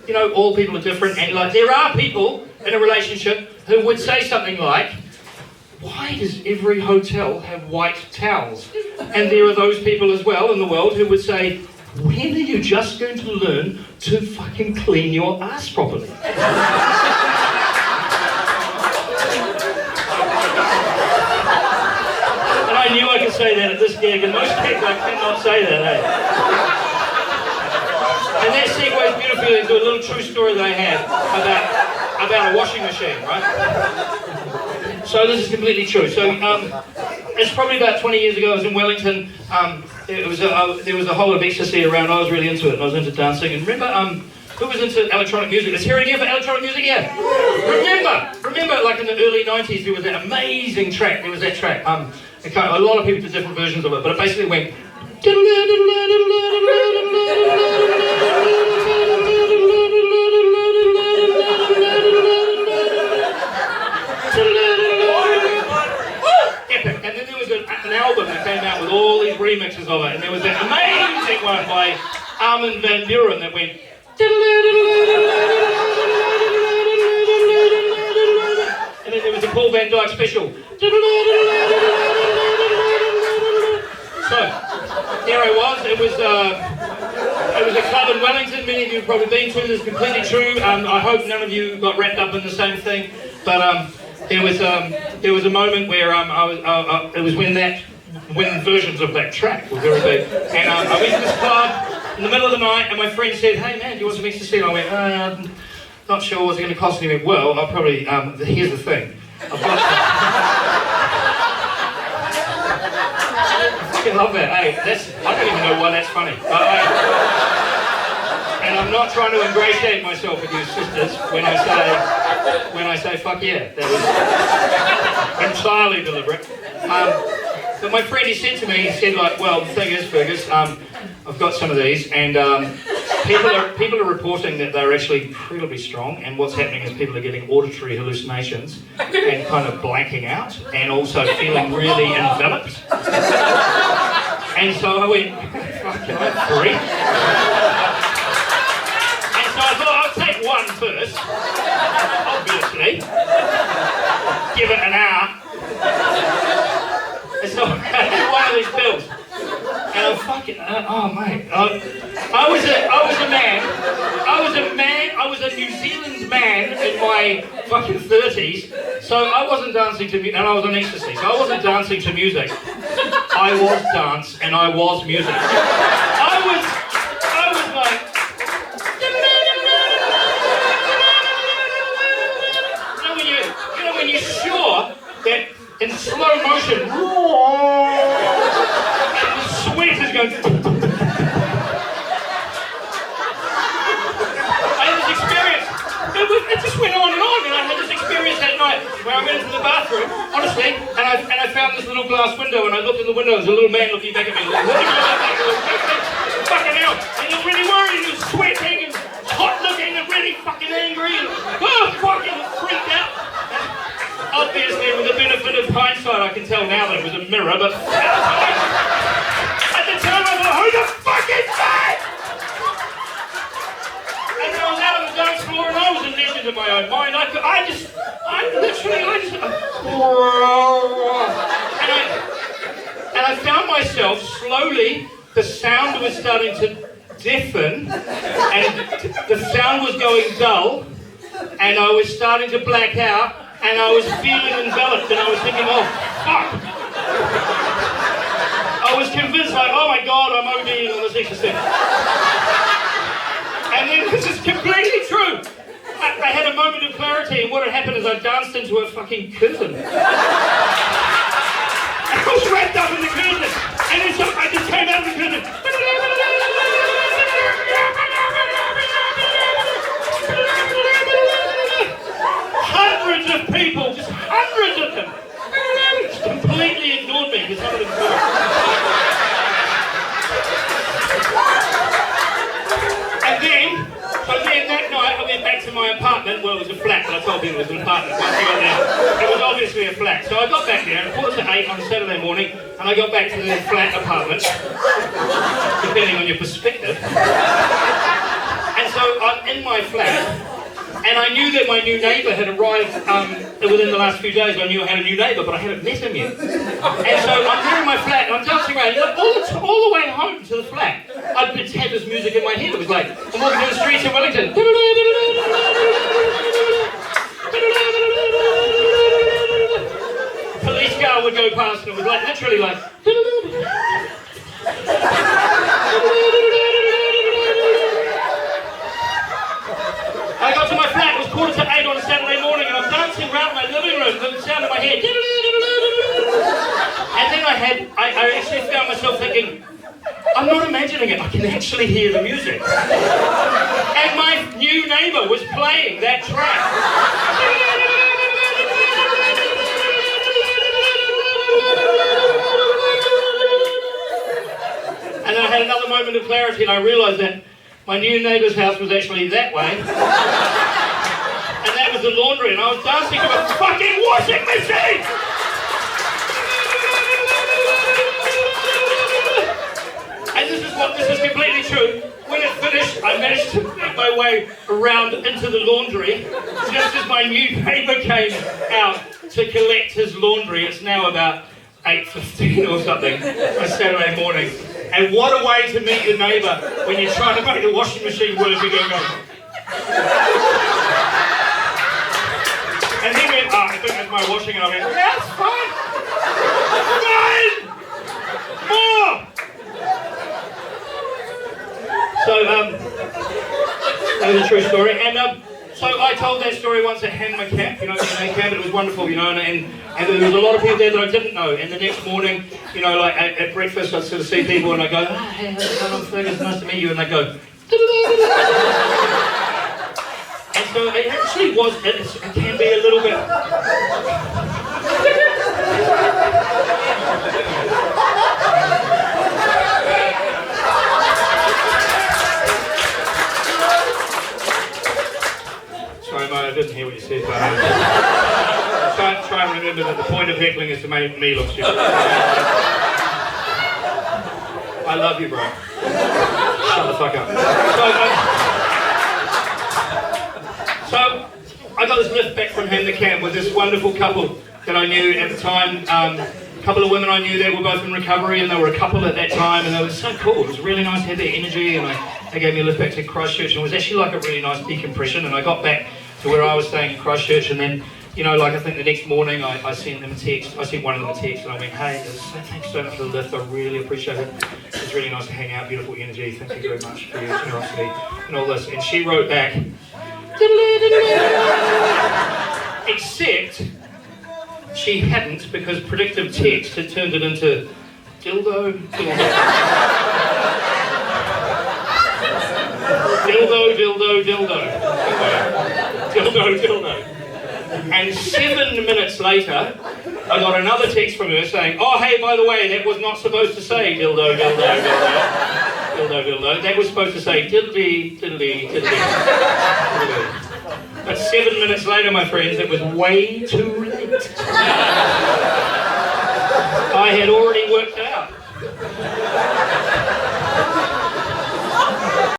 you know, all people are different, and like there are people in a relationship who would say something like, why does every hotel have white towels? And there are those people as well in the world who would say, when are you just going to learn to fucking clean your ass properly? And I knew I could say that at this gig, and most people I cannot say that, eh? And that segues beautifully into a little true story that I had about a washing machine, right? So this is completely true. So it's probably about 20 years ago. I was in Wellington. There was a whole of ecstasy around. I was really into it, and I was into dancing. And remember, who was into electronic music? Let's hear it again for electronic music. Yeah. Remember, like in the early 90s, there was that amazing track. There was that track. A lot of people did different versions of it, but it basically went. And then there was an album that came out with all these remixes of it, and there was that amazing one by Armin van Buuren that went. And then there was a Paul Van Dyke special. So there I was. It was a club in Wellington. Many of you have probably been to. This is completely true. I hope none of you got wrapped up in the same thing, but. There was a moment where it was when versions of that track were very big, and I went to this club in the middle of the night, and my friend said, "Hey man, do you want some ecstasy?" And I went, "Not sure what's it going to cost." And he went, "Well, I'll probably here's the thing, I've got." I fucking love that. Hey, I don't even know why that's funny. And I'm not trying to ingratiate myself with you sisters when I say fuck yeah. That was entirely deliberate. But my friend, he said to me, he said like, well, the thing is, Fergus, I've got some of these, and people are reporting that they're actually incredibly strong, and what's happening is people are getting auditory hallucinations and kind of blanking out, and also feeling really enveloped. And so I went, fuck, can I have three? So I thought I'll take one first, obviously, give it an hour, and so I had one of these pills, and I'm fucking, oh mate, I was a New Zealand man in my fucking 30s, so I wasn't dancing to music, and I was on ecstasy, so I wasn't dancing to music, I was dance, and I was music. I was like, when you're sure that in slow motion, and the sweat is going. I had this experience. It just went on, and I had this experience that night where I went into the bathroom, honestly, and I found this little glass window, and I looked in the window. There was a little man looking back at me, fucking hell, and he was really worried. He was sweating and hot looking and really fucking angry, and fucking freaked out. Obviously, with the benefit of hindsight, I can tell now that it was a mirror, but at the time I thought, who the fuck is that? And I was out on the dance floor and I was a legend in my own mind. I found myself slowly, the sound was starting to deafen, and the sound was going dull, and I was starting to black out. And I was feeling enveloped, and I was thinking, oh, fuck. I was convinced, like, oh my God, I'm ODing on this ecstasy. And then, this is completely true. I had a moment of clarity, and what had happened is I danced into a fucking curtain. I was wrapped up in the curtain, and then I just came out of the curtain. Hundreds of people, just hundreds of them, just completely ignored me because some of them were. And then that night I went back to my apartment. Well, it was a flat, but I told people it was an apartment. Once I got there, it was obviously a flat. So I got back there at 7:45 on Saturday morning, and I got back to the flat apartment, depending on your perspective. And so So I'm in my flat, and I knew that my new neighbour had arrived within the last few days. I knew I had a new neighbour, but I hadn't met him yet. And so I'm there in my flat, and I'm dancing around. All the way home to the flat, I'd had this music in my head. It was like, I'm walking down the streets in Wellington. Police car would go past, and it was like, literally like... I got to my flat, it was 7:45 on a Saturday morning, and I'm dancing around my living room with the sound in my head. And then I actually found myself thinking, I'm not imagining it, I can actually hear the music. And my new neighbour was playing that track. And then I had another moment of clarity, and I realised that my new neighbour's house was actually that way. And that was the laundry, and I was dancing to a fucking washing machine! And this is completely true. When it finished, I managed to make my way around into the laundry. Just as my new neighbour came out to collect his laundry. It's now about 8:15 or something, on a Saturday morning. And what a way to meet your neighbour when you're trying to make the washing machine work again. And he went, I think that's my washing, and I went, that's fine! Fine! More! So, that was a true story. And so I told that story once at Hanma Camp, DNA camp, it was wonderful, and there was a lot of people there that I didn't know. And the next morning, like at breakfast, I'd sort of see people and I go, hey, how's it going? I'm Fergus, nice to meet you. And they go, and so it actually was, it can be a little bit... Sorry, mate, I didn't hear what you said, but try and remember that the point of heckling is to make me look stupid. I love you, bro. Shut the fuck up. So I got this lift back from Hanma Camp with this wonderful couple that I knew at the time. A couple of women I knew there were both in recovery, and they were a couple at that time, and they were so cool. It was really nice to have their energy, and they gave me a lift back to Christchurch, and it was actually like a really nice decompression. And I got back to where I was staying in Christchurch, and then, I think the next morning I sent them a text. I sent one of them a text, and I went, hey, thanks so much for the lift. I really appreciate it. It was really nice to hang out. Beautiful energy. Thank you very much for your generosity and all this. And she wrote back, except she hadn't, because predictive text had turned it into dildo. Dildo. And 7 minutes later, I got another text from her saying, oh, hey, by the way, that was not supposed to say dildo. That was supposed to say diddly. But 7 minutes later, my friends, it was way too late. I had already worked it out.